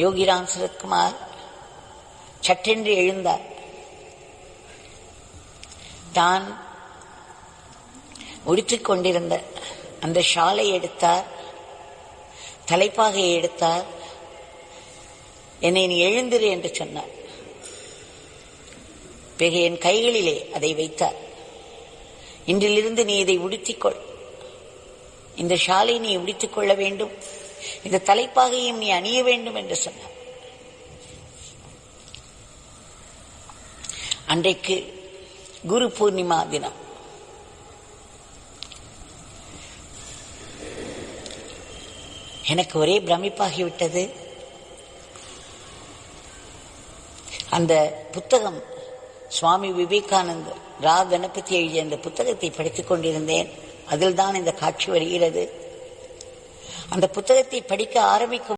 யோகிராம் சரத்குமார் சட்டென்று எழுந்தார். தான் உடுத்திக் கொண்டிருந்த அந்த ஷாலை எடுத்தார், தலைப்பாகையை எடுத்தார். என்னை நீ எழுந்திரு என்று சொன்னார். பிறகு என் கைகளிலே அதை வைத்தார். இன்றிலிருந்து நீ இதை உடுத்திக்கொள், இந்த ஷாலை நீ உடுத்திக் கொள்ள வேண்டும், இந்த தலைப்பாகையும் நீ அணிய வேண்டும் என்று சொன்னார். அன்றைக்கு குரு பூர்ணிமா தினம். எனக்கு ஒரே பிரமிப்பாகிவிட்டது. அந்த புத்தகம் சுவாமி விவேகானந்தர் ரா கணபதி எழுதிய அந்த புத்தகத்தை படித்துக் கொண்டிருந்தேன். அதில் தான் இந்த காட்சி வருகிறது. அந்த புத்தகத்தை படிக்க ஆரம்பிக்கும்